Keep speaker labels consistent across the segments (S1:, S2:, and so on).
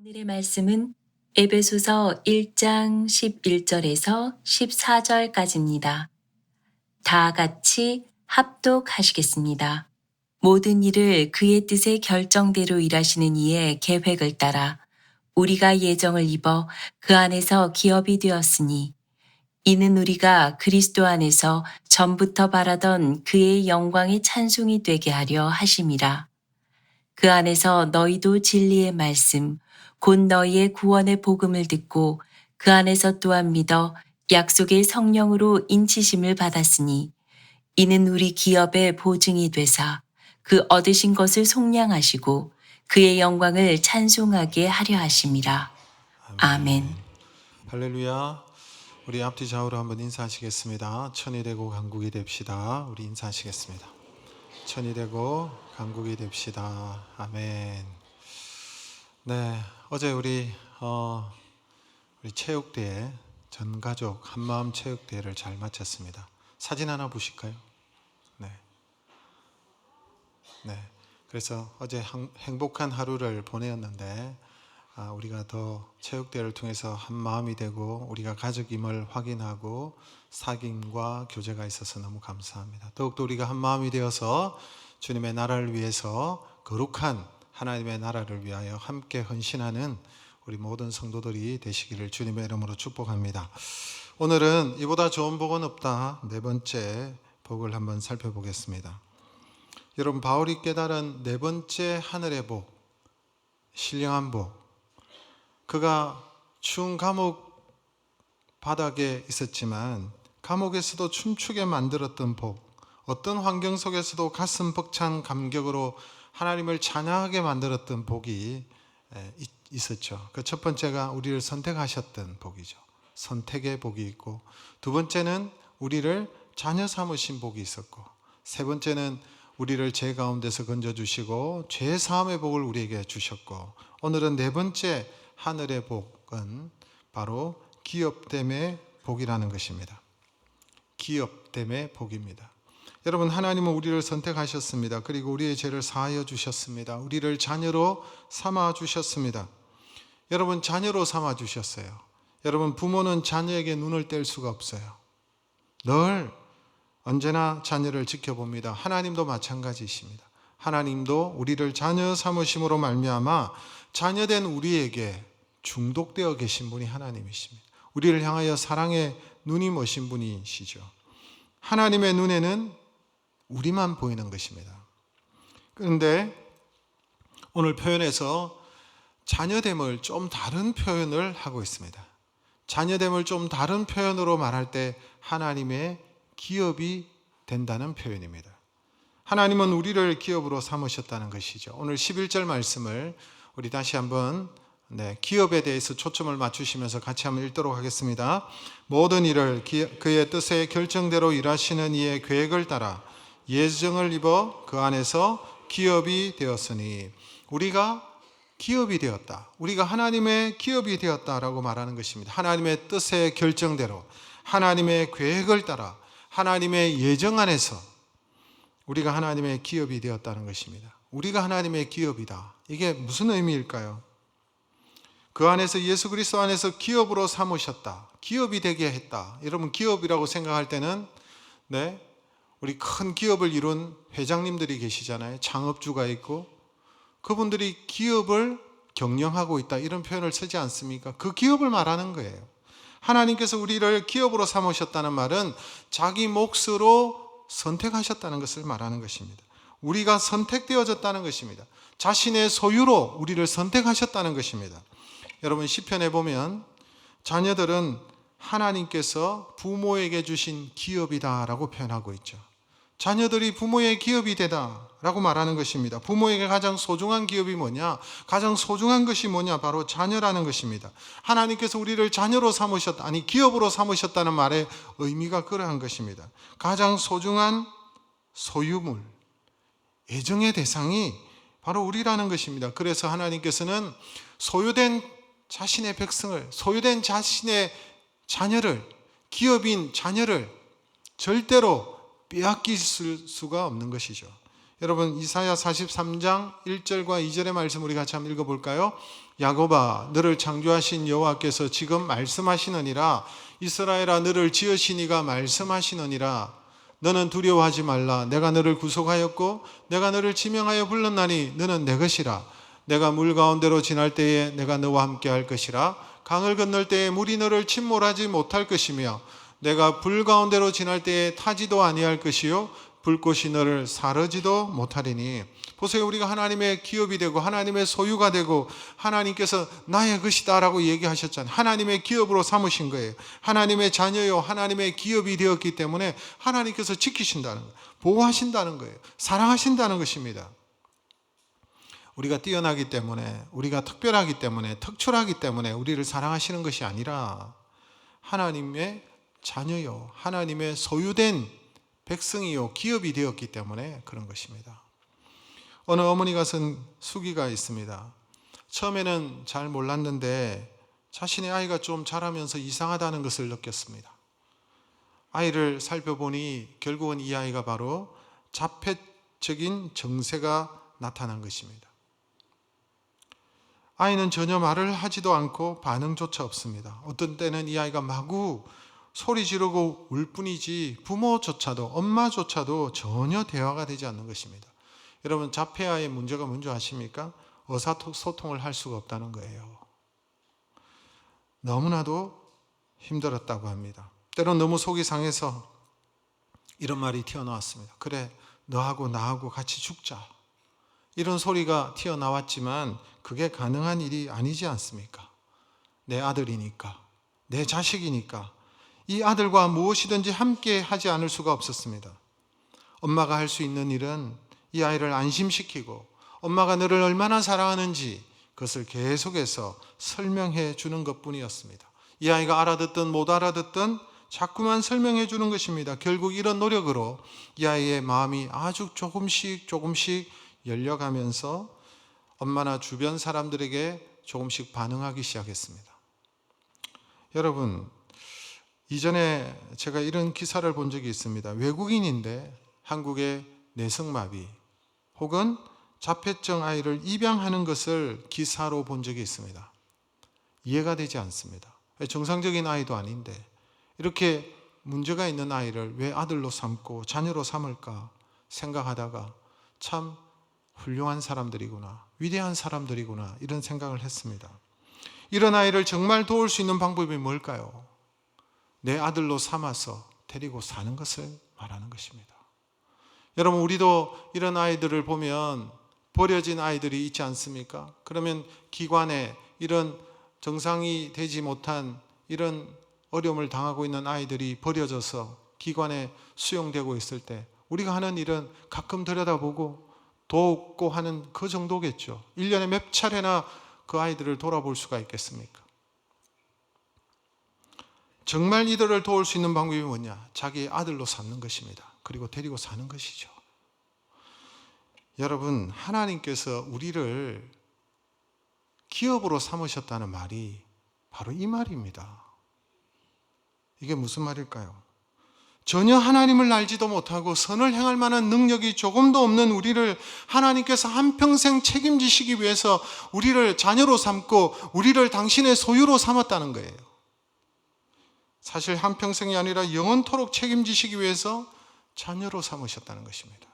S1: 오늘의 말씀은 에베소서 1장 11절에서 14절까지입니다. 다 같이 합독하시겠습니다. 모든 일을 그의 뜻의 결정대로 일하시는 이의 계획을 따라 우리가 예정을 입어 그 안에서 기업이 되었으니 이는 우리가 그리스도 안에서 전부터 바라던 그의 영광의 찬송이 되게 하려 하심이라. 그 안에서 너희도 진리의 말씀, 곧 너희의 구원의 복음을 듣고 그 안에서 또한 믿어 약속의 성령으로 인치심을 받았으니 이는 우리 기업의 보증이 되사 그 얻으신 것을 속량하시고 그의 영광을 찬송하게 하려 하심이라. 아멘.
S2: 할렐루야. 우리 앞뒤 좌우로 한번 인사하시겠습니다. 천이 되고 강국이 됩시다. 우리 인사하시겠습니다. 천이 되고 강국이 됩시다. 아멘. 네, 어제 우리 체육대회 전 가족 한마음 체육대회를 잘 마쳤습니다. 사진 하나 보실까요? 네. 그래서 어제 행복한 하루를 보내었는데 우리가 더 체육대회를 통해서 한 마음이 되고 우리가 가족임을 확인하고 사귐과 교제가 있어서 너무 감사합니다. 더욱더 우리가 한 마음이 되어서 주님의 나라를 위해서 거룩한 하나님의 나라를 위하여 함께 헌신하는 우리 모든 성도들이 되시기를 주님의 이름으로 축복합니다. 오늘은 이보다 좋은 복은 없다. 네 번째 복을 한번 살펴보겠습니다. 여러분, 바울이 깨달은 네 번째 하늘의 복, 신령한 복, 그가 추운 감옥 바닥에 있었지만 감옥에서도 춤추게 만들었던 복, 어떤 환경 속에서도 가슴 벅찬 감격으로 하나님을 찬양하게 만들었던 복이 있었죠. 그 첫 번째가 우리를 선택하셨던 복이죠. 선택의 복이 있고, 두 번째는 우리를 자녀 삼으신 복이 있었고, 세 번째는 우리를 죄 가운데서 건져주시고 죄 사함의 복을 우리에게 주셨고, 오늘은 네 번째 하늘의 복은 바로 기업됨의 복이라는 것입니다. 기업됨의 복입니다. 여러분, 하나님은 우리를 선택하셨습니다. 그리고 우리의 죄를 사하여 주셨습니다. 우리를 자녀로 삼아 주셨습니다. 여러분, 자녀로 삼아 주셨어요. 여러분, 부모는 자녀에게 눈을 뗄 수가 없어요. 늘 언제나 자녀를 지켜봅니다. 하나님도 마찬가지이십니다. 하나님도 우리를 자녀 삼으심으로 말미암아 자녀된 우리에게 중독되어 계신 분이 하나님이십니다. 우리를 향하여 사랑의 눈이 머신 분이시죠. 하나님의 눈에는 우리만 보이는 것입니다. 그런데 오늘 표현에서 자녀됨을 좀 다른 표현을 하고 있습니다. 자녀됨을 좀 다른 표현으로 말할 때 하나님의 기업이 된다는 표현입니다. 하나님은 우리를 기업으로 삼으셨다는 것이죠. 오늘 11절 말씀을 우리 다시 한번 기업에 대해서 초점을 맞추시면서 같이 한번 읽도록 하겠습니다. 모든 일을 그의 뜻의 결정대로 일하시는 이의 계획을 따라 예정을 입어 그 안에서 기업이 되었으니, 우리가 기업이 되었다. 우리가 하나님의 기업이 되었다라고 말하는 것입니다. 하나님의 뜻의 결정대로, 하나님의 계획을 따라, 하나님의 예정 안에서 우리가 하나님의 기업이 되었다는 것입니다. 우리가 하나님의 기업이다. 이게 무슨 의미일까요? 그 안에서 예수 그리스도 안에서 기업으로 삼으셨다. 기업이 되게 했다. 여러분, 기업이라고 생각할 때는 우리 큰 기업을 이룬 회장님들이 계시잖아요. 창업주가 있고 그분들이 기업을 경영하고 있다, 이런 표현을 쓰지 않습니까? 그 기업을 말하는 거예요. 하나님께서 우리를 기업으로 삼으셨다는 말은 자기 몫으로 선택하셨다는 것을 말하는 것입니다. 우리가 선택되어졌다는 것입니다. 자신의 소유로 우리를 선택하셨다는 것입니다. 여러분, 시편에 보면 자녀들은 하나님께서 부모에게 주신 기업이다라고 표현하고 있죠. 자녀들이 부모의 기업이 되다라고 말하는 것입니다. 부모에게 가장 소중한 기업이 뭐냐? 가장 소중한 것이 뭐냐? 바로 자녀라는 것입니다. 하나님께서 우리를 자녀로 삼으셨다, 아니 기업으로 삼으셨다는 말의 의미가 그러한 것입니다. 가장 소중한 소유물, 애정의 대상이 바로 우리라는 것입니다. 그래서 하나님께서는 소유된 자신의 백성을, 소유된 자신의 자녀를, 기업인 자녀를 절대로 빼앗길 수가 없는 것이죠. 여러분 이사야 43장 1절과 2절의 말씀 우리 같이 한번 읽어볼까요? 야곱아 너를 창조하신 여호와께서 지금 말씀하시느니라. 이스라엘아 너를 지으시니가 말씀하시느니라. 너는 두려워하지 말라. 내가 너를 구속하였고 내가 너를 지명하여 불렀나니 너는 내 것이라. 내가 물 가운데로 지날 때에 내가 너와 함께 할 것이라. 강을 건널 때에 물이 너를 침몰하지 못할 것이며 내가 불 가운데로 지날 때에 타지도 아니할 것이요 불꽃이 너를 사르지도 못하리니. 보세요. 우리가 하나님의 기업이 되고 하나님의 소유가 되고 하나님께서 나의 것이다 라고 얘기하셨잖아요. 하나님의 기업으로 삼으신 거예요. 하나님의 자녀요 하나님의 기업이 되었기 때문에 하나님께서 지키신다는 거예요. 보호하신다는 거예요. 사랑하신다는 것입니다. 우리가 뛰어나기 때문에, 우리가 특별하기 때문에, 특출하기 때문에 우리를 사랑하시는 것이 아니라 하나님의 자녀요 하나님의 소유된 백성이요 기업이 되었기 때문에 그런 것입니다. 어느 어머니가 쓴 수기가 있습니다. 처음에는 잘 몰랐는데 자신의 아이가 좀 자라면서 이상하다는 것을 느꼈습니다. 아이를 살펴보니 결국은 이 아이가 바로 자폐적인 정세가 나타난 것입니다. 아이는 전혀 말을 하지도 않고 반응조차 없습니다. 어떤 때는 이 아이가 마구 소리 지르고 울 뿐이지 부모조차도 엄마조차도 전혀 대화가 되지 않는 것입니다. 여러분 자폐아의 문제가 뭔지 아십니까? 의사소통을 할 수가 없다는 거예요. 너무나도 힘들었다고 합니다. 때론 너무 속이 상해서 이런 말이 튀어나왔습니다. 그래 너하고 나하고 같이 죽자. 이런 소리가 튀어나왔지만 그게 가능한 일이 아니지 않습니까? 내 아들이니까, 내 자식이니까 이 아들과 무엇이든지 함께 하지 않을 수가 없었습니다. 엄마가 할 수 있는 일은 이 아이를 안심시키고 엄마가 너를 얼마나 사랑하는지 그것을 계속해서 설명해 주는 것뿐이었습니다. 이 아이가 알아듣든 못 알아듣든 자꾸만 설명해 주는 것입니다. 결국 이런 노력으로 이 아이의 마음이 아주 조금씩 열려가면서 엄마나 주변 사람들에게 조금씩 반응하기 시작했습니다. 여러분, 이전에 제가 이런 기사를 본 적이 있습니다. 외국인인데 한국의 내성마비 혹은 자폐증 아이를 입양하는 것을 기사로 본 적이 있습니다. 이해가 되지 않습니다. 정상적인 아이도 아닌데 이렇게 문제가 있는 아이를 왜 아들로 삼고 자녀로 삼을까 생각하다가 참 훌륭한 사람들이구나, 위대한 사람들이구나 이런 생각을 했습니다. 이런 아이를 정말 도울 수 있는 방법이 뭘까요? 내 아들로 삼아서 데리고 사는 것을 말하는 것입니다. 여러분 우리도 이런 아이들을 보면 버려진 아이들이 있지 않습니까? 그러면 기관에 이런 정상이 되지 못한 이런 어려움을 당하고 있는 아이들이 버려져서 기관에 수용되고 있을 때 우리가 하는 일은 가끔 들여다보고 돕고 하는 그 정도겠죠. 1년에 몇 차례나 그 아이들을 돌아볼 수가 있겠습니까? 정말 이들을 도울 수 있는 방법이 뭐냐? 자기의 아들로 삼는 것입니다. 그리고 데리고 사는 것이죠. 여러분, 하나님께서 우리를 기업으로 삼으셨다는 말이 바로 이 말입니다. 이게 무슨 말일까요? 전혀 하나님을 알지도 못하고 선을 행할 만한 능력이 조금도 없는 우리를 하나님께서 한평생 책임지시기 위해서 우리를 자녀로 삼고 우리를 당신의 소유로 삼았다는 거예요. 사실 한평생이 아니라 영원토록 책임지시기 위해서 자녀로 삼으셨다는 것입니다.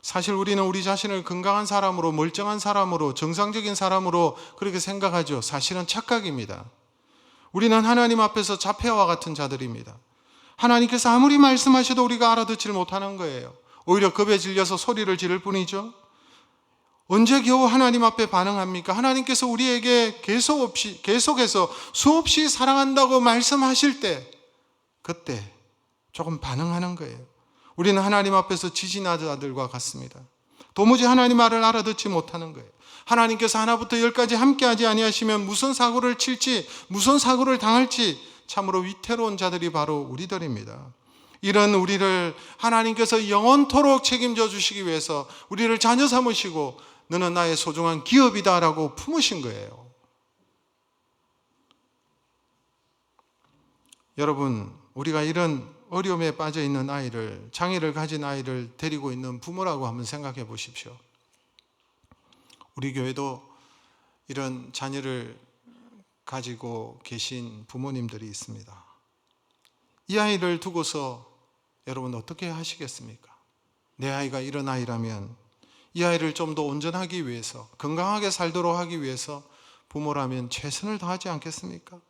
S2: 사실 우리는 우리 자신을 건강한 사람으로, 멀쩡한 사람으로, 정상적인 사람으로 그렇게 생각하죠. 사실은 착각입니다. 우리는 하나님 앞에서 자폐아와 같은 자들입니다. 하나님께서 아무리 말씀하셔도 우리가 알아듣지를 못하는 거예요. 오히려 겁에 질려서 소리를 지를 뿐이죠. 언제 겨우 하나님 앞에 반응합니까? 하나님께서 우리에게 계속해서 수없이 사랑한다고 말씀하실 때 그때 조금 반응하는 거예요. 우리는 하나님 앞에서 지진하는 자들과 같습니다. 도무지 하나님 말을 알아듣지 못하는 거예요. 하나님께서 하나부터 열까지 함께하지 아니하시면 무슨 사고를 칠지, 무슨 사고를 당할지 참으로 위태로운 자들이 바로 우리들입니다. 이런 우리를 하나님께서 영원토록 책임져 주시기 위해서 우리를 자녀 삼으시고 너는 나의 소중한 기업이다 라고 품으신 거예요. 여러분, 우리가 이런 어려움에 빠져 있는 아이를, 장애를 가진 아이를 데리고 있는 부모라고 한번 생각해 보십시오. 우리 교회도 이런 자녀를 가지고 계신 부모님들이 있습니다. 이 아이를 두고서 여러분 어떻게 하시겠습니까? 내 아이가 이런 아이라면 이 아이를 좀 더 온전하기 위해서, 건강하게 살도록 하기 위해서 부모라면 최선을 다하지 않겠습니까?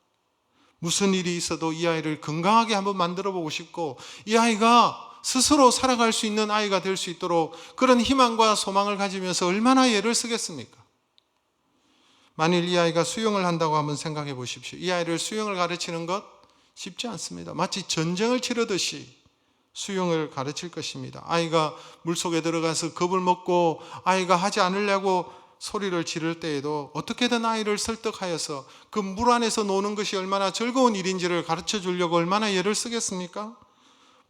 S2: 무슨 일이 있어도 이 아이를 건강하게 한번 만들어 보고 싶고, 이 아이가 스스로 살아갈 수 있는 아이가 될 수 있도록 그런 희망과 소망을 가지면서 얼마나 애를 쓰겠습니까? 만일 이 아이가 수영을 한다고 한번 생각해 보십시오. 이 아이를 수영을 가르치는 것 쉽지 않습니다. 마치 전쟁을 치르듯이 수영을 가르칠 것입니다. 아이가 물속에 들어가서 겁을 먹고 아이가 하지 않으려고 소리를 지를 때에도 어떻게든 아이를 설득하여서 그 물 안에서 노는 것이 얼마나 즐거운 일인지를 가르쳐 주려고 얼마나 애를 쓰겠습니까?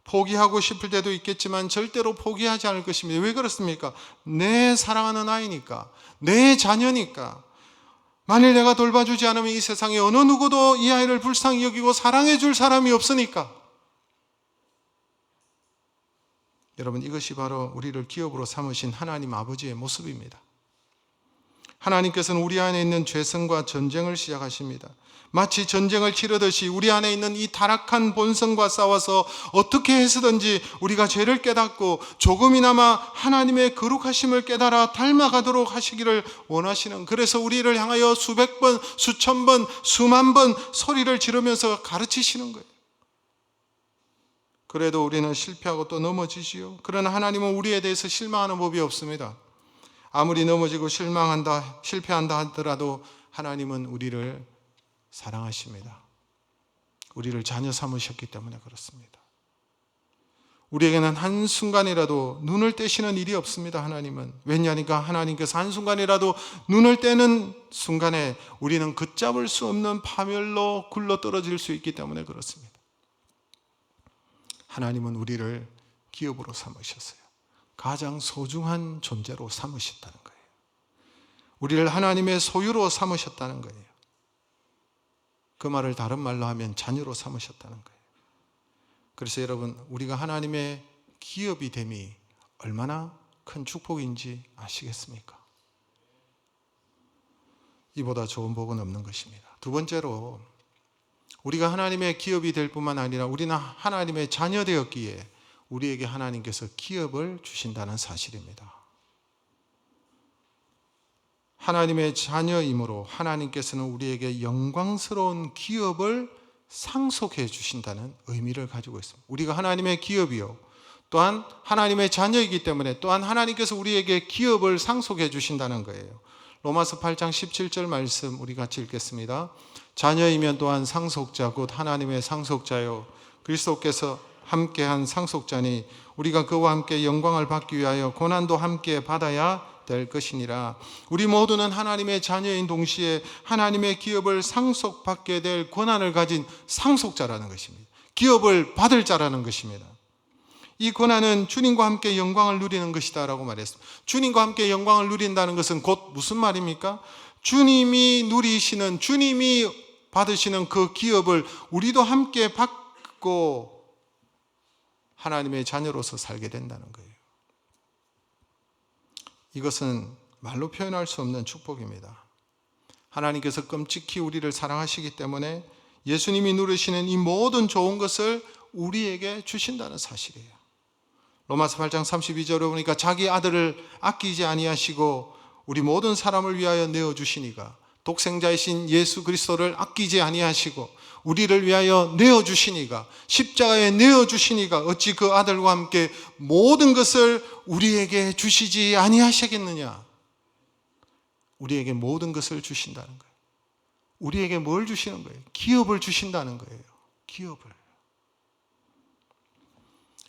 S2: 포기하고 싶을 때도 있겠지만 절대로 포기하지 않을 것입니다. 왜 그렇습니까? 내 사랑하는 아이니까, 내 자녀니까. 만일 내가 돌봐주지 않으면 이 세상에 어느 누구도 이 아이를 불쌍히 여기고 사랑해 줄 사람이 없으니까. 여러분, 이것이 바로 우리를 기업으로 삼으신 하나님 아버지의 모습입니다. 하나님께서는 우리 안에 있는 죄성과 전쟁을 시작하십니다. 마치 전쟁을 치르듯이 우리 안에 있는 이 타락한 본성과 싸워서 어떻게 해서든지 우리가 죄를 깨닫고 조금이나마 하나님의 거룩하심을 깨달아 닮아가도록 하시기를 원하시는, 그래서 우리를 향하여 수백 번, 수천 번, 수만 번 소리를 지르면서 가르치시는 거예요. 그래도 우리는 실패하고 또 넘어지지요. 그러나 하나님은 우리에 대해서 실망하는 법이 없습니다. 아무리 넘어지고 실패한다 하더라도 하나님은 우리를 사랑하십니다. 우리를 자녀 삼으셨기 때문에 그렇습니다. 우리에게는 한순간이라도 눈을 떼시는 일이 없습니다. 하나님은. 왜냐하니까 하나님께서 한순간이라도 눈을 떼는 순간에 우리는 걷잡을 수 없는 파멸로 굴러 떨어질 수 있기 때문에 그렇습니다. 하나님은 우리를 기업으로 삼으셨어요. 가장 소중한 존재로 삼으셨다는 거예요. 우리를 하나님의 소유로 삼으셨다는 거예요. 그 말을 다른 말로 하면 자녀로 삼으셨다는 거예요. 그래서 여러분, 우리가 하나님의 기업이 됨이 얼마나 큰 축복인지 아시겠습니까? 이보다 좋은 복은 없는 것입니다. 두 번째로, 우리가 하나님의 기업이 될 뿐만 아니라 우리는 하나님의 자녀 되었기에 우리에게 하나님께서 기업을 주신다는 사실입니다. 하나님의 자녀이므로 하나님께서는 우리에게 영광스러운 기업을 상속해 주신다는 의미를 가지고 있습니다. 우리가 하나님의 기업이요, 또한 하나님의 자녀이기 때문에 또한 하나님께서 우리에게 기업을 상속해 주신다는 거예요. 로마서 8장 17절 말씀 우리 같이 읽겠습니다. 자녀이면 또한 상속자 곧 하나님의 상속자요 그리스도께서 함께한 상속자니 우리가 그와 함께 영광을 받기 위하여 고난도 함께 받아야 될 것이니라. 우리 모두는 하나님의 자녀인 동시에 하나님의 기업을 상속받게 될 권한을 가진 상속자라는 것입니다. 기업을 받을 자라는 것입니다. 이 권한은 주님과 함께 영광을 누리는 것이다 라고 말했습니다. 주님과 함께 영광을 누린다는 것은 곧 무슨 말입니까? 주님이 누리시는, 주님이 받으시는 그 기업을 우리도 함께 받고 하나님의 자녀로서 살게 된다는 거예요. 이것은 말로 표현할 수 없는 축복입니다. 하나님께서 끔찍히 우리를 사랑하시기 때문에 예수님이 누리시는 이 모든 좋은 것을 우리에게 주신다는 사실이에요. 로마서 8장 32절에 보니까 자기 아들을 아끼지 아니하시고 우리 모든 사람을 위하여 내어주시니가, 독생자이신 예수 그리스도를 아끼지 아니하시고 우리를 위하여 내어주시니가, 십자가에 내어주시니가 어찌 그 아들과 함께 모든 것을 우리에게 주시지 아니하시겠느냐. 우리에게 모든 것을 주신다는 거예요. 우리에게 뭘 주시는 거예요? 기업을 주신다는 거예요. 기업을.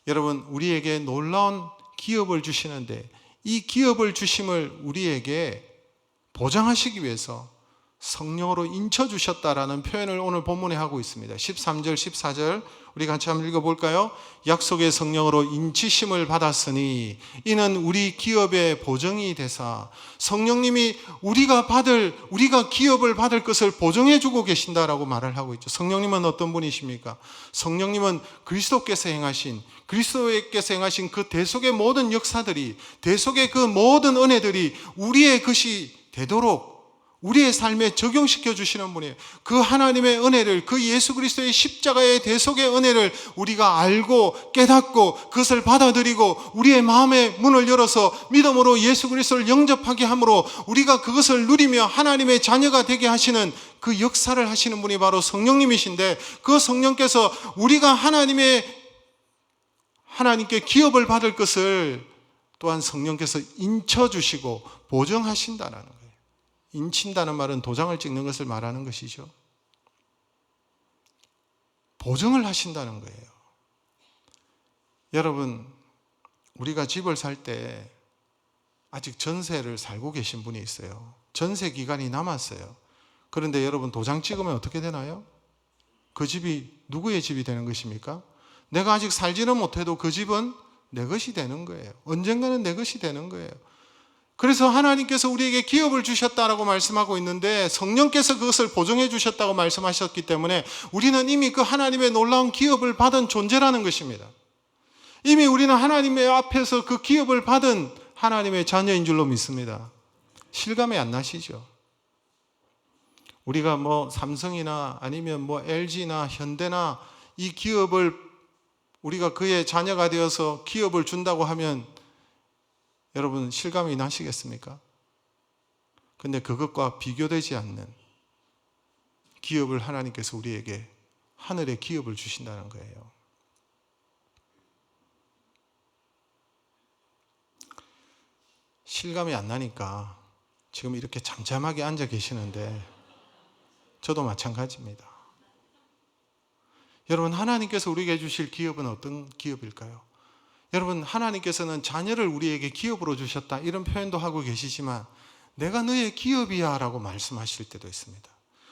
S2: 여러분, 우리에게 놀라운 기업을 주시는데 이 기업을 주심을 우리에게 보장하시기 위해서 성령으로 인쳐주셨다라는 표현을 오늘 본문에 하고 있습니다. 13절, 14절 우리 같이 한번 읽어볼까요? 약속의 성령으로 인치심을 받았으니 이는 우리 기업의 보증이 되사, 성령님이 우리가 기업을 받을 것을 보증해주고 계신다라고 말을 하고 있죠. 성령님은 어떤 분이십니까? 성령님은 그리스도께서 행하신 그 대속의 모든 역사들이, 대속의 그 모든 은혜들이 우리의 것이 되도록 우리의 삶에 적용시켜 주시는 분이에요. 그 하나님의 은혜를, 그 예수 그리스도의 십자가의 대속의 은혜를 우리가 알고 깨닫고 그것을 받아들이고 우리의 마음의 문을 열어서 믿음으로 예수 그리스도를 영접하게 함으로 우리가 그것을 누리며 하나님의 자녀가 되게 하시는 그 역사를 하시는 분이 바로 성령님이신데, 그 성령께서 우리가 하나님께 기업을 받을 것을 또한 성령께서 인쳐주시고 보증하신다는 거예요. 인친다는 말은 도장을 찍는 것을 말하는 것이죠. 보증을 하신다는 거예요. 여러분, 우리가 집을 살 때 아직 전세를 살고 계신 분이 있어요. 전세 기간이 남았어요. 그런데 여러분, 도장 찍으면 어떻게 되나요? 그 집이 누구의 집이 되는 것입니까? 내가 아직 살지는 못해도 그 집은 내 것이 되는 거예요. 언젠가는 내 것이 되는 거예요. 그래서 하나님께서 우리에게 기업을 주셨다라고 말씀하고 있는데, 성령께서 그것을 보증해 주셨다고 말씀하셨기 때문에 우리는 이미 그 하나님의 놀라운 기업을 받은 존재라는 것입니다. 이미 우리는 하나님의 앞에서 그 기업을 받은 하나님의 자녀인 줄로 믿습니다. 실감이 안 나시죠? 우리가 삼성이나 아니면 LG나 현대나 이 기업을, 우리가 그의 자녀가 되어서 기업을 준다고 하면 여러분 실감이 나시겠습니까? 근데 그것과 비교되지 않는 기업을 하나님께서 우리에게 하늘의 기업을 주신다는 거예요. 실감이 안 나니까 지금 이렇게 잠잠하게 앉아 계시는데 저도 마찬가지입니다. 여러분, 하나님께서 우리에게 주실 기업은 어떤 기업일까요? 여러분, 하나님께서는 자녀를 우리에게 기업으로 주셨다 이런 표현도 하고 계시지만 내가 너의 기업이야 라고 말씀하실 때도 있습니다.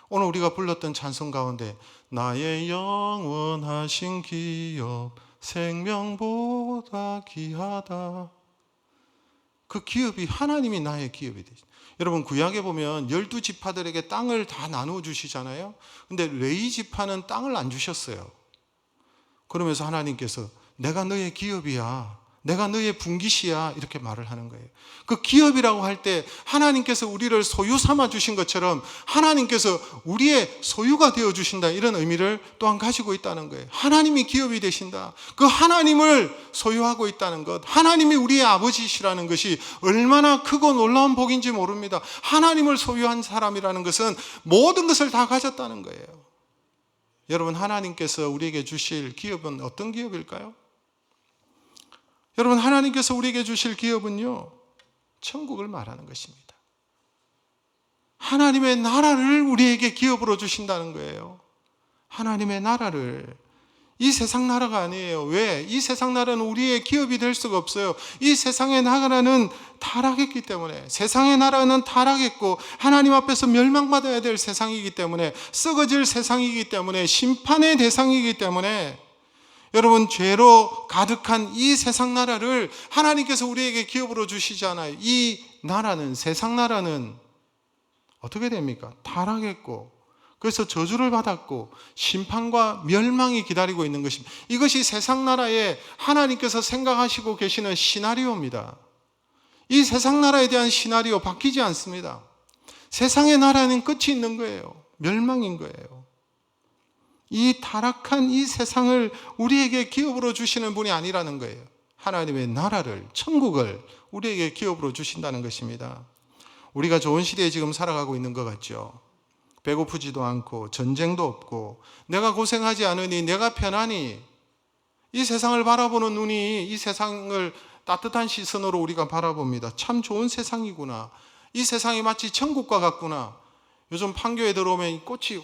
S2: 오늘 우리가 불렀던 찬송 가운데 나의 영원하신 기업 생명보다 귀하다, 그 기업이 하나님이 나의 기업이 되죠. 여러분, 구약에 보면 12지파들에게 땅을 다 나누어 주시잖아요. 근데 레위 지파는 땅을 안 주셨어요. 그러면서 하나님께서 내가 너의 기업이야, 내가 너의 분깃이야 이렇게 말을 하는 거예요. 그 기업이라고 할 때 하나님께서 우리를 소유 삼아 주신 것처럼 하나님께서 우리의 소유가 되어 주신다, 이런 의미를 또한 가지고 있다는 거예요. 하나님이 기업이 되신다, 그 하나님을 소유하고 있다는 것, 하나님이 우리의 아버지시라는 것이 얼마나 크고 놀라운 복인지 모릅니다. 하나님을 소유한 사람이라는 것은 모든 것을 다 가졌다는 거예요. 여러분, 하나님께서 우리에게 주실 기업은 어떤 기업일까요? 여러분, 하나님께서 우리에게 주실 기업은요, 천국을 말하는 것입니다. 하나님의 나라를 우리에게 기업으로 주신다는 거예요. 하나님의 나라를. 이 세상 나라가 아니에요. 왜? 이 세상 나라는 우리의 기업이 될 수가 없어요. 이 세상의 나라는 타락했기 때문에, 세상의 나라는 타락했고 하나님 앞에서 멸망받아야 될 세상이기 때문에, 썩어질 세상이기 때문에, 심판의 대상이기 때문에, 여러분, 죄로 가득한 이 세상 나라를 하나님께서 우리에게 기업으로 주시잖아요. 이 나라는, 세상 나라는 어떻게 됩니까? 타락했고, 그래서 저주를 받았고 심판과 멸망이 기다리고 있는 것입니다. 이것이 세상 나라에 하나님께서 생각하시고 계시는 시나리오입니다. 이 세상 나라에 대한 시나리오 바뀌지 않습니다. 세상의 나라는 끝이 있는 거예요. 멸망인 거예요. 이 타락한 이 세상을 우리에게 기업으로 주시는 분이 아니라는 거예요. 하나님의 나라를, 천국을 우리에게 기업으로 주신다는 것입니다. 우리가 좋은 시대에 지금 살아가고 있는 것 같죠. 배고프지도 않고 전쟁도 없고 내가 고생하지 않으니 내가 편하니, 이 세상을 바라보는 눈이, 이 세상을 따뜻한 시선으로 우리가 바라봅니다. 참 좋은 세상이구나, 이 세상이 마치 천국과 같구나. 요즘 판교에 들어오면 이 꽃이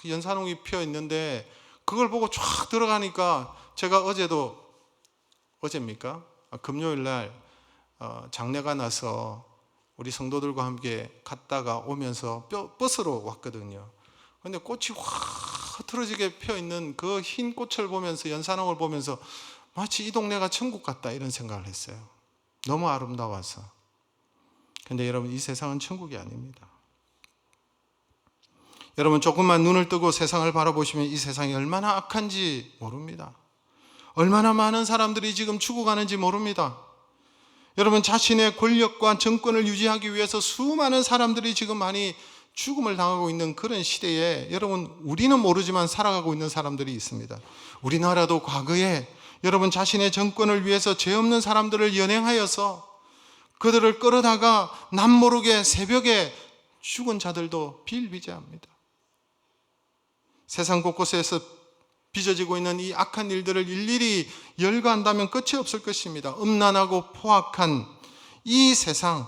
S2: 연산홍이 피어 있는데 그걸 보고 쫙 들어가니까, 제가 어제입니까? 금요일 날 장례가 나서 우리 성도들과 함께 갔다가 오면서 버스로 왔거든요. 근데 꽃이 확 흐트러지게 펴있는 그 흰 꽃을 보면서, 연산홍을 보면서 마치 이 동네가 천국 같다 이런 생각을 했어요. 너무 아름다워서. 근데 여러분, 이 세상은 천국이 아닙니다. 여러분, 조금만 눈을 뜨고 세상을 바라보시면 이 세상이 얼마나 악한지 모릅니다. 얼마나 많은 사람들이 지금 죽어가는지 모릅니다. 여러분, 자신의 권력과 정권을 유지하기 위해서 수많은 사람들이 지금 많이 죽음을 당하고 있는 그런 시대에 여러분, 우리는 모르지만 살아가고 있는 사람들이 있습니다. 우리나라도 과거에 여러분, 자신의 정권을 위해서 죄 없는 사람들을 연행하여서 그들을 끌어다가 남모르게 새벽에 죽은 자들도 비일비재합니다. 세상 곳곳에서 빚어지고 있는 이 악한 일들을 일일이 열거한다면 끝이 없을 것입니다. 음란하고 포악한 이 세상,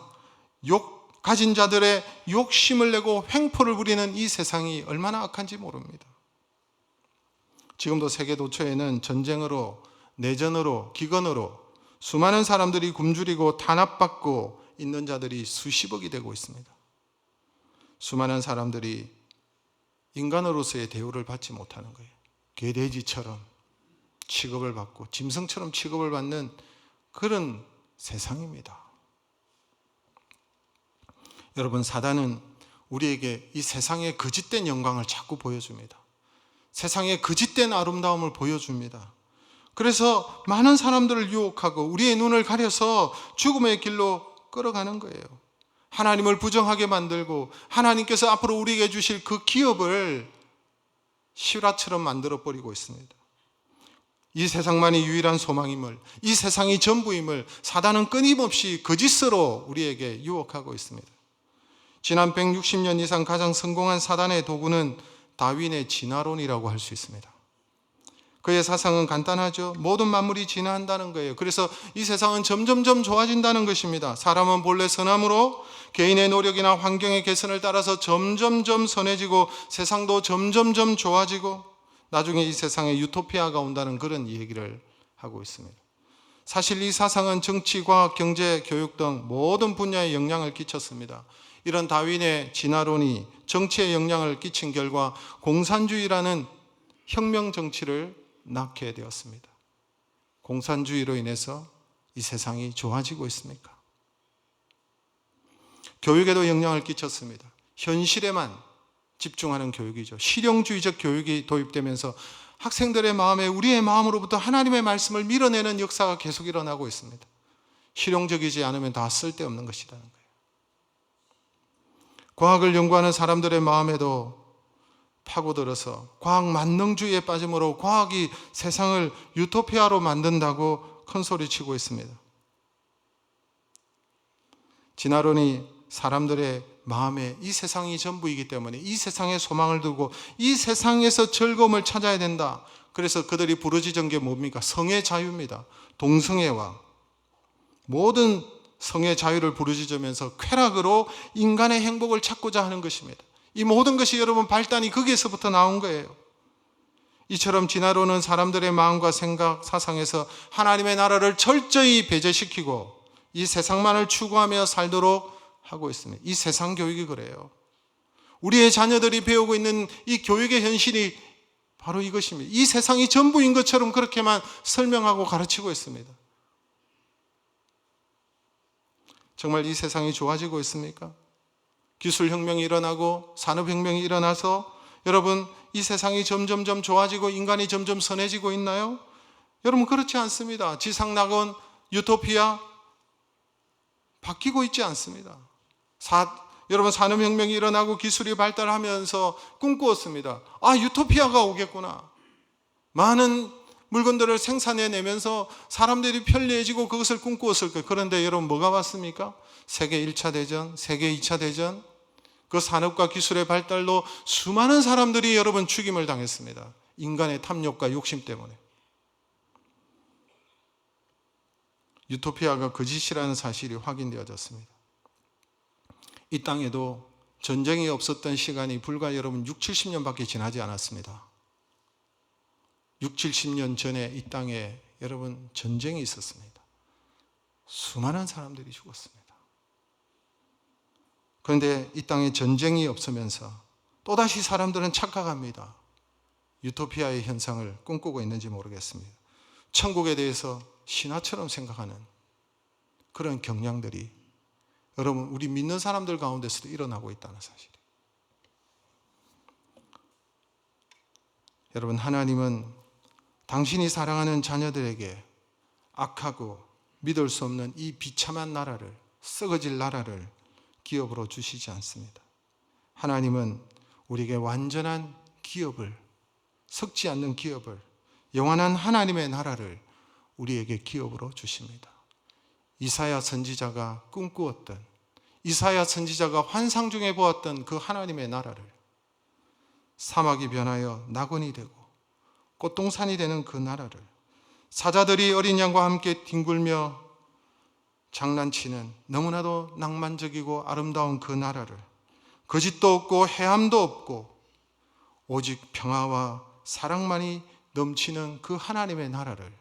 S2: 가진 자들의 욕심을 내고 횡포를 부리는 이 세상이 얼마나 악한지 모릅니다. 지금도 세계 도처에는 전쟁으로, 내전으로, 기근으로 수많은 사람들이 굶주리고 탄압받고 있는 자들이 수십억이 되고 있습니다. 수많은 사람들이 인간으로서의 대우를 받지 못하는 거예요. 개돼지처럼 취급을 받고 짐승처럼 취급을 받는 그런 세상입니다. 여러분, 사단은 우리에게 이 세상의 거짓된 영광을 자꾸 보여줍니다. 세상의 거짓된 아름다움을 보여줍니다. 그래서 많은 사람들을 유혹하고 우리의 눈을 가려서 죽음의 길로 끌어가는 거예요. 하나님을 부정하게 만들고 하나님께서 앞으로 우리에게 주실 그 기업을 실화처럼 만들어버리고 있습니다. 이 세상만이 유일한 소망임을, 이 세상이 전부임을 사단은 끊임없이 거짓으로 우리에게 유혹하고 있습니다. 지난 160년 이상 가장 성공한 사단의 도구는 다윈의 진화론이라고 할 수 있습니다. 그의 사상은 간단하죠. 모든 만물이 진화한다는 거예요. 그래서 이 세상은 점점점 좋아진다는 것입니다. 사람은 본래 선함으로 개인의 노력이나 환경의 개선을 따라서 점점점 선해지고 세상도 점점점 좋아지고 나중에 이 세상에 유토피아가 온다는 그런 얘기를 하고 있습니다. 사실 이 사상은 정치, 과학, 경제, 교육 등 모든 분야에 영향을 끼쳤습니다. 이런 다윈의 진화론이 정치에 영향을 끼친 결과 공산주의라는 혁명 정치를 낳게 되었습니다. 공산주의로 인해서 이 세상이 좋아지고 있습니까? 교육에도 영향을 끼쳤습니다. 현실에만 집중하는 교육이죠. 실용주의적 교육이 도입되면서 학생들의 마음에 우리의 마음으로부터 하나님의 말씀을 밀어내는 역사가 계속 일어나고 있습니다. 실용적이지 않으면 다 쓸데없는 것이라는 거예요. 과학을 연구하는 사람들의 마음에도 파고들어서 과학 만능주의에 빠짐으로 과학이 세상을 유토피아로 만든다고 큰소리치고 있습니다. 진화론이 사람들의 마음에 이 세상이 전부이기 때문에 이 세상에 소망을 두고 이 세상에서 즐거움을 찾아야 된다. 그래서 그들이 부르짖은 게 뭡니까? 성의 자유입니다. 동성애와 모든 성의 자유를 부르짖으면서 쾌락으로 인간의 행복을 찾고자 하는 것입니다. 이 모든 것이 여러분 발단이 거기에서부터 나온 거예요. 이처럼 진화론은 사람들의 마음과 생각, 사상에서 하나님의 나라를 철저히 배제시키고 이 세상만을 추구하며 살도록 하고 있습니다. 이 세상 교육이 그래요. 우리의 자녀들이 배우고 있는 이 교육의 현실이 바로 이것입니다. 이 세상이 전부인 것처럼 그렇게만 설명하고 가르치고 있습니다. 정말 이 세상이 좋아지고 있습니까? 기술혁명이 일어나고 산업혁명이 일어나서 여러분 이 세상이 점점점 좋아지고 인간이 점점 선해지고 있나요? 여러분 그렇지 않습니다. 지상낙원 유토피아 바뀌고 있지 않습니다. 여러분 산업혁명이 일어나고 기술이 발달하면서 꿈꾸었습니다. 유토피아가 오겠구나. 많은 물건들을 생산해내면서 사람들이 편리해지고 그것을 꿈꾸었을 거예요. 그런데 여러분 뭐가 왔습니까? 세계 1차 대전, 세계 2차 대전, 그 산업과 기술의 발달로 수많은 사람들이 여러분 죽임을 당했습니다. 인간의 탐욕과 욕심 때문에. 유토피아가 거짓이라는 사실이 확인되어졌습니다. 이 땅에도 전쟁이 없었던 시간이 불과 여러분 6, 70년밖에 지나지 않았습니다. 6, 70년 전에 이 땅에 여러분 전쟁이 있었습니다. 수많은 사람들이 죽었습니다. 그런데 이 땅에 전쟁이 없으면서 또다시 사람들은 착각합니다. 유토피아의 현상을 꿈꾸고 있는지 모르겠습니다. 천국에 대해서 신화처럼 생각하는 그런 경향들이 여러분 우리 믿는 사람들 가운데서도 일어나고 있다는 사실이에요. 여러분, 하나님은 당신이 사랑하는 자녀들에게 악하고 믿을 수 없는 이 비참한 나라를, 썩어질 나라를 기업으로 주시지 않습니다. 하나님은 우리에게 완전한 기업을, 썩지 않는 기업을, 영원한 하나님의 나라를 우리에게 기업으로 주십니다. 이사야 선지자가 꿈꾸었던, 이사야 선지자가 환상 중에 보았던 그 하나님의 나라를, 사막이 변하여 낙원이 되고 꽃동산이 되는 그 나라를, 사자들이 어린 양과 함께 뒹굴며 장난치는 너무나도 낭만적이고 아름다운 그 나라를, 거짓도 없고 해함도 없고 오직 평화와 사랑만이 넘치는 그 하나님의 나라를,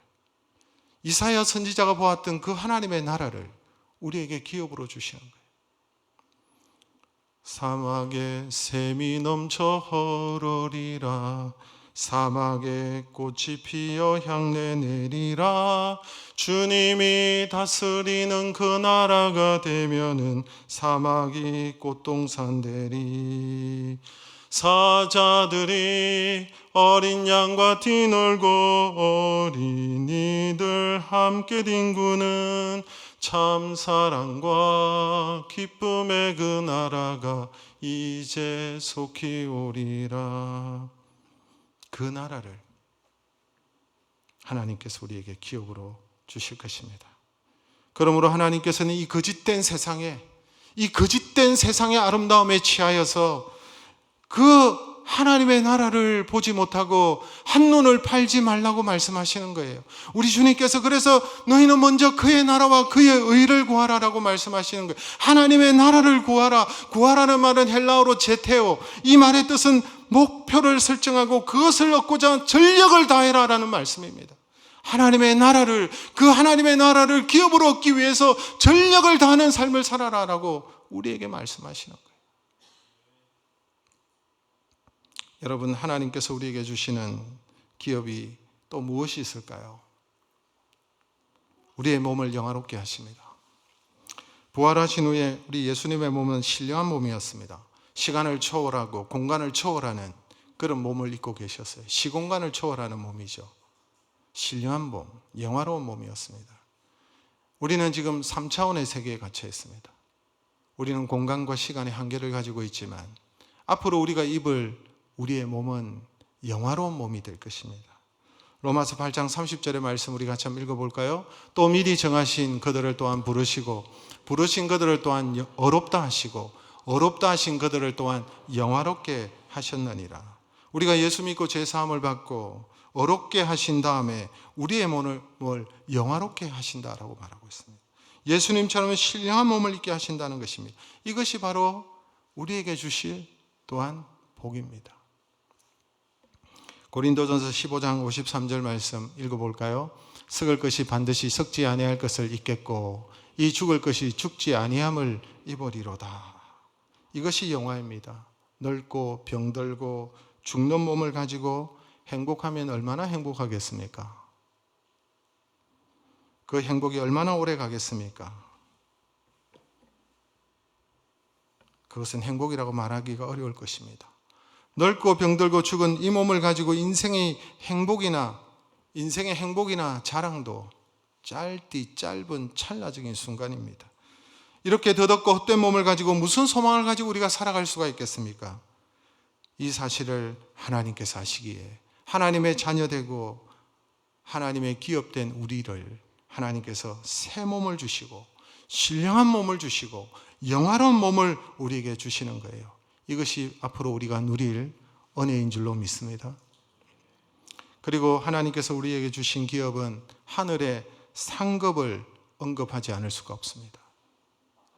S2: 이사야 선지자가 보았던 그 하나님의 나라를 우리에게 기업으로 주시는 거예요. 사막에 샘이 넘쳐 흐르리라, 사막에 꽃이 피어 향내 내리라. 주님이 다스리는 그 나라가 되면은 사막이 꽃동산 되리. 사자들이 어린 양과 뒤놀고 어린이들 함께 뒹구는 참 사랑과 기쁨의 그 나라가 이제 속히 오리라. 그 나라를 하나님께서 우리에게 기업으로 주실 것입니다. 그러므로 하나님께서는 이 거짓된 세상의 아름다움에 취하여서 그 하나님의 나라를 보지 못하고 한눈을 팔지 말라고 말씀하시는 거예요. 우리 주님께서 그래서 너희는 먼저 그의 나라와 그의 의를 구하라라고 말씀하시는 거예요. 하나님의 나라를 구하라. 구하라는 말은 헬라어로 제테오, 이 말의 뜻은 목표를 설정하고 그것을 얻고자 전력을 다해라라는 말씀입니다. 하나님의 나라를, 그 하나님의 나라를 기업으로 얻기 위해서 전력을 다하는 삶을 살아라라고 우리에게 말씀하시는 거예요. 여러분, 하나님께서 우리에게 주시는 기업이 또 무엇이 있을까요? 우리의 몸을 영화롭게 하십니다. 부활하신 후에 우리 예수님의 몸은 신령한 몸이었습니다. 시간을 초월하고 공간을 초월하는 그런 몸을 입고 계셨어요. 시공간을 초월하는 몸이죠. 신령한 몸, 영화로운 몸이었습니다. 우리는 지금 3차원의 세계에 갇혀 있습니다. 우리는 공간과 시간의 한계를 가지고 있지만 앞으로 우리가 입을 우리의 몸은 영화로운 몸이 될 것입니다. 로마서 8장 30절의 말씀 우리 같이 한번 읽어볼까요? 또 미리 정하신 그들을 또한 부르시고 부르신 그들을 또한 어렵다 하시고 어렵다 하신 그들을 또한 영화롭게 하셨느니라. 우리가 예수 믿고 죄사함을 받고 어렵게 하신 다음에 우리의 몸을 영화롭게 하신다라고 말하고 있습니다. 예수님처럼 신령한 몸을 입게 하신다는 것입니다. 이것이 바로 우리에게 주실 또한 복입니다. 고린도전서 15장 53절 말씀 읽어볼까요? 썩을 것이 반드시 썩지 아니할 것을 입겠고 이 죽을 것이 죽지 아니함을 입으리로다. 이것이 영화입니다. 늙고 병들고 죽는 몸을 가지고 행복하면 얼마나 행복하겠습니까? 그 행복이 얼마나 오래 가겠습니까? 그것은 행복이라고 말하기가 어려울 것입니다. 늙고 병들고 죽은 이 몸을 가지고 인생의 행복이나 자랑도 짧은 찰나적인 순간입니다. 이렇게 더덥고 헛된 몸을 가지고 무슨 소망을 가지고 우리가 살아갈 수가 있겠습니까? 이 사실을 하나님께서 아시기에 하나님의 자녀되고 하나님의 기업된 우리를 하나님께서 새 몸을 주시고 신령한 몸을 주시고 영화로운 몸을 우리에게 주시는 거예요. 이것이 앞으로 우리가 누릴 은혜인 줄로 믿습니다. 그리고 하나님께서 우리에게 주신 기업은 하늘의 상급을 언급하지 않을 수가 없습니다.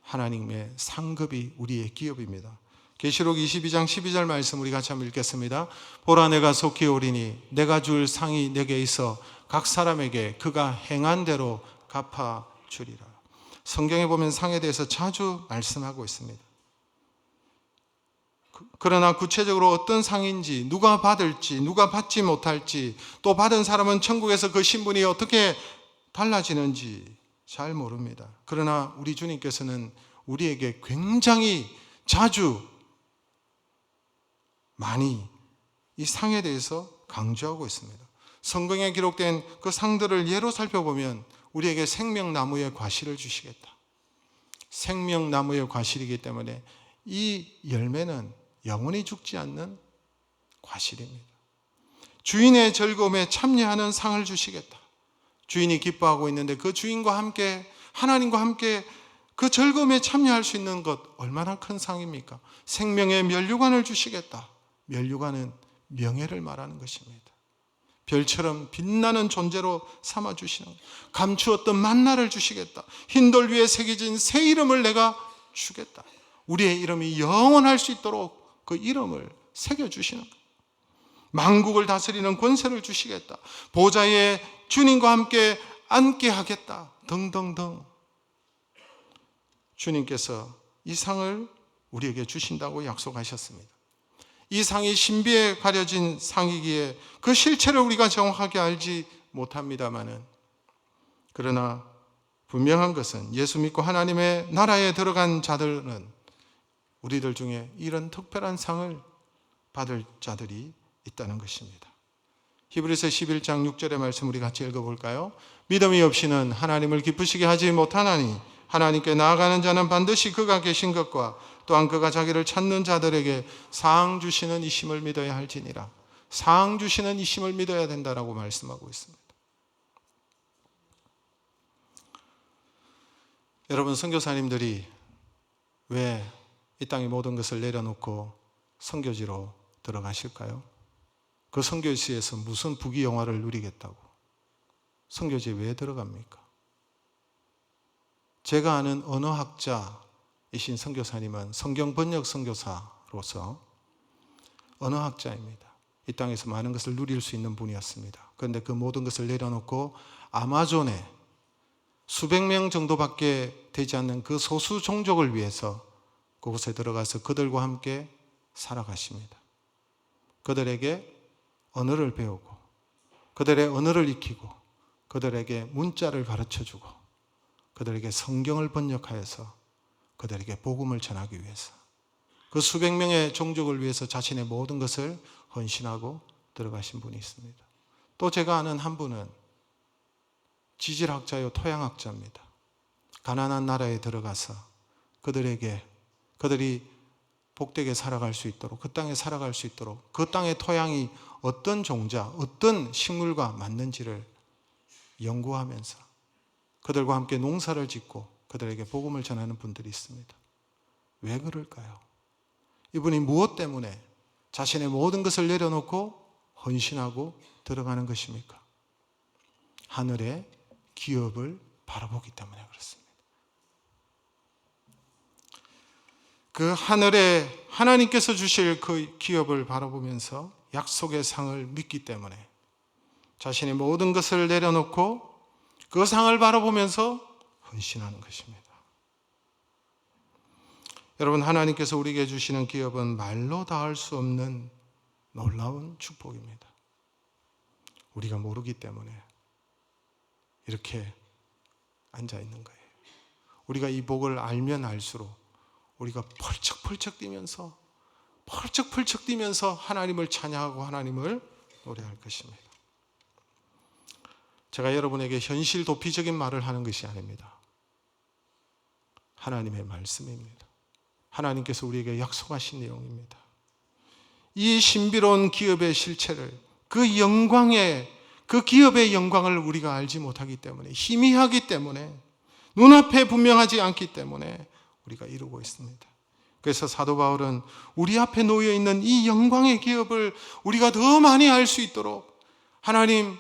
S2: 하나님의 상급이 우리의 기업입니다. 계시록 22장 12절 말씀 우리 같이 한번 읽겠습니다. 보라, 내가 속히 오리니 내가 줄 상이 내게 있어 각 사람에게 그가 행한 대로 갚아 주리라. 성경에 보면 상에 대해서 자주 말씀하고 있습니다. 그러나 구체적으로 어떤 상인지, 누가 받을지, 누가 받지 못할지, 또 받은 사람은 천국에서 그 신분이 어떻게 달라지는지 잘 모릅니다. 그러나 우리 주님께서는 우리에게 굉장히 자주 많이 이 상에 대해서 강조하고 있습니다. 성경에 기록된 그 상들을 예로 살펴보면 우리에게 생명나무의 과실을 주시겠다. 생명나무의 과실이기 때문에 이 열매는 영원히 죽지 않는 과실입니다. 주인의 즐거움에 참여하는 상을 주시겠다. 주인이 기뻐하고 있는데 그 주인과 함께, 하나님과 함께 그 즐거움에 참여할 수 있는 것 얼마나 큰 상입니까? 생명의 면류관을 주시겠다. 면류관은 명예를 말하는 것입니다. 별처럼 빛나는 존재로 삼아주시는 것. 감추었던 만나를 주시겠다. 흰돌 위에 새겨진 새 이름을 내가 주겠다. 우리의 이름이 영원할 수 있도록 그 이름을 새겨주시는 것. 만국을 다스리는 권세를 주시겠다. 보좌에 주님과 함께 앉게 하겠다. 등등등. 주님께서 이 상을 우리에게 주신다고 약속하셨습니다. 이 상이 신비에 가려진 상이기에 그 실체를 우리가 정확하게 알지 못합니다마는, 그러나 분명한 것은 예수 믿고 하나님의 나라에 들어간 자들은 우리들 중에 이런 특별한 상을 받을 자들이 있다는 것입니다. 히브리서 11장 6절의 말씀 우리 같이 읽어볼까요? 믿음이 없이는 하나님을 기쁘시게 하지 못하나니 하나님께 나아가는 자는 반드시 그가 계신 것과 또한 그가 자기를 찾는 자들에게 상 주시는 이심을 믿어야 할지니라. 상 주시는 이심을 믿어야 된다라고 말씀하고 있습니다. 여러분, 선교사님들이 왜 이 땅의 모든 것을 내려놓고 선교지로 들어가실까요? 그 선교지에서 무슨 부귀영화를 누리겠다고 선교지에 왜 들어갑니까? 제가 아는 언어학자이신 선교사님은 성경 번역 선교사로서 언어학자입니다. 이 땅에서 많은 것을 누릴 수 있는 분이었습니다. 그런데 그 모든 것을 내려놓고 아마존에 수백 명 정도밖에 되지 않는 그 소수 종족을 위해서 그곳에 들어가서 그들과 함께 살아가십니다. 그들에게 언어를 배우고 그들의 언어를 익히고 그들에게 문자를 가르쳐주고 그들에게 성경을 번역하여서 그들에게 복음을 전하기 위해서 그 수백 명의 종족을 위해서 자신의 모든 것을 헌신하고 들어가신 분이 있습니다. 또 제가 아는 한 분은 지질학자요 토양학자입니다. 가난한 나라에 들어가서 그들이 복되게 살아갈 수 있도록, 그 땅에 살아갈 수 있도록 그 땅의 토양이 어떤 종자, 어떤 식물과 맞는지를 연구하면서 그들과 함께 농사를 짓고 그들에게 복음을 전하는 분들이 있습니다. 왜 그럴까요? 이분이 무엇 때문에 자신의 모든 것을 내려놓고 헌신하고 들어가는 것입니까? 하늘의 기업을 바라보기 때문에 그렇습니다. 그 하늘에 하나님께서 주실 그 기업을 바라보면서 약속의 상을 믿기 때문에 자신의 모든 것을 내려놓고 그 상을 바라보면서 헌신하는 것입니다. 여러분, 하나님께서 우리에게 주시는 기업은 말로 다할 수 없는 놀라운 축복입니다. 우리가 모르기 때문에 이렇게 앉아 있는 거예요. 우리가 이 복을 알면 알수록 우리가 펄쩍펄쩍 뛰면서 하나님을 찬양하고 하나님을 노래할 것입니다. 제가 여러분에게 현실 도피적인 말을 하는 것이 아닙니다. 하나님의 말씀입니다. 하나님께서 우리에게 약속하신 내용입니다. 이 신비로운 기업의 실체를, 그 영광의, 그 기업의 영광을 우리가 알지 못하기 때문에, 희미하기 때문에, 눈앞에 분명하지 않기 때문에 우리가 이루고 있습니다. 그래서 사도 바울은 우리 앞에 놓여 있는 이 영광의 기업을 우리가 더 많이 알 수 있도록 하나님,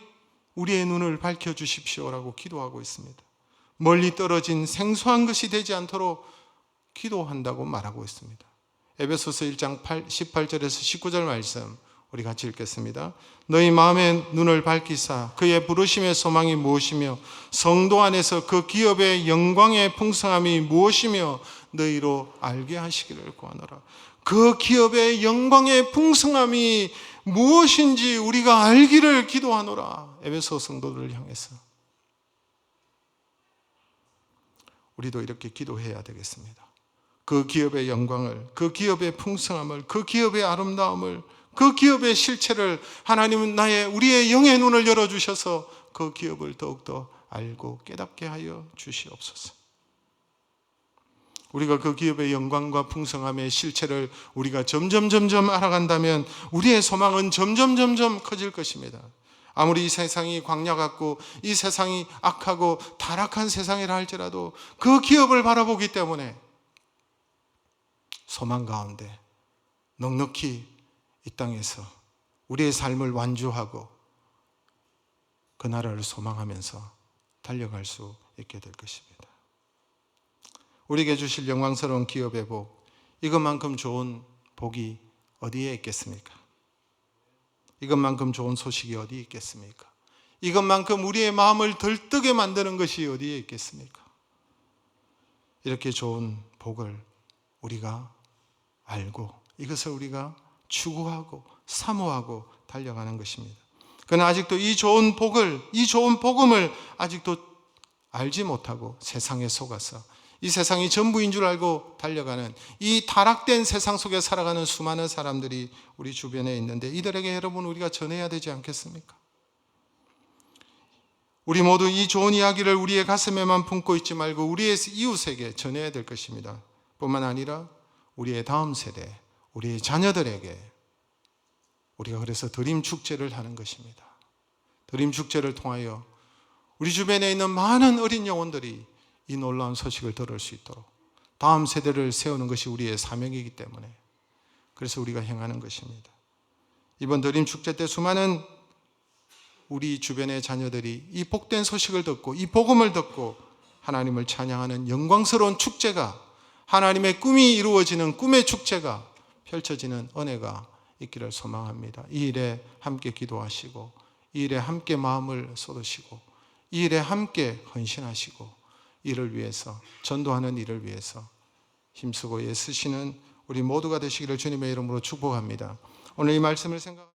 S2: 우리의 눈을 밝혀주십시오라고 기도하고 있습니다. 멀리 떨어진 생소한 것이 되지 않도록 기도한다고 말하고 있습니다. 에베소서 1장 18절에서 19절 말씀 우리 같이 읽겠습니다. 너희 마음의 눈을 밝히사 그의 부르심의 소망이 무엇이며 성도 안에서 그 기업의 영광의 풍성함이 무엇이며 너희로 알게 하시기를 구하노라. 그 기업의 영광의 풍성함이 무엇인지 우리가 알기를 기도하노라. 에베소 성도들을 향해서 우리도 이렇게 기도해야 되겠습니다. 그 기업의 영광을, 그 기업의 풍성함을, 그 기업의 아름다움을, 그 기업의 실체를 하나님은 우리의 영의 눈을 열어주셔서 그 기업을 더욱더 알고 깨닫게 하여 주시옵소서. 우리가 그 기업의 영광과 풍성함의 실체를 우리가 점점 알아간다면 우리의 소망은 점점 커질 것입니다. 아무리 이 세상이 광야 같고 이 세상이 악하고 타락한 세상이라 할지라도 그 기업을 바라보기 때문에 소망 가운데 넉넉히 이 땅에서 우리의 삶을 완주하고 그 나라를 소망하면서 달려갈 수 있게 될 것입니다. 우리에게 주실 영광스러운 기업의 복, 이것만큼 좋은 복이 어디에 있겠습니까? 이것만큼 좋은 소식이 어디에 있겠습니까? 이것만큼 우리의 마음을 들뜨게 만드는 것이 어디에 있겠습니까? 이렇게 좋은 복을 우리가 알고 이것을 우리가 추구하고 사모하고 달려가는 것입니다. 그러나 아직도 이 좋은 복음을 아직도 알지 못하고 세상에 속아서 이 세상이 전부인 줄 알고 달려가는 이 타락된 세상 속에 살아가는 수많은 사람들이 우리 주변에 있는데 이들에게 여러분 우리가 전해야 되지 않겠습니까? 우리 모두 이 좋은 이야기를 우리의 가슴에만 품고 있지 말고 우리의 이웃에게 전해야 될 것입니다. 뿐만 아니라 우리의 다음 세대, 우리의 자녀들에게 우리가 그래서 드림 축제를 하는 것입니다. 드림 축제를 통하여 우리 주변에 있는 많은 어린 영혼들이 이 놀라운 소식을 들을 수 있도록 다음 세대를 세우는 것이 우리의 사명이기 때문에 그래서 우리가 행하는 것입니다. 이번 드림 축제 때 수많은 우리 주변의 자녀들이 이 복된 소식을 듣고 이 복음을 듣고 하나님을 찬양하는 영광스러운 축제가 하나님의 꿈이 이루어지는 꿈의 축제가 펼쳐지는 은혜가 있기를 소망합니다. 이 일에 함께 기도하시고 이 일에 함께 마음을 쏟으시고 이 일에 함께 헌신하시고 이를 위해서 전도하는 일을 위해서 힘쓰고 애쓰시는 우리 모두가 되시기를 주님의 이름으로 축복합니다. 오늘 이 말씀을 생각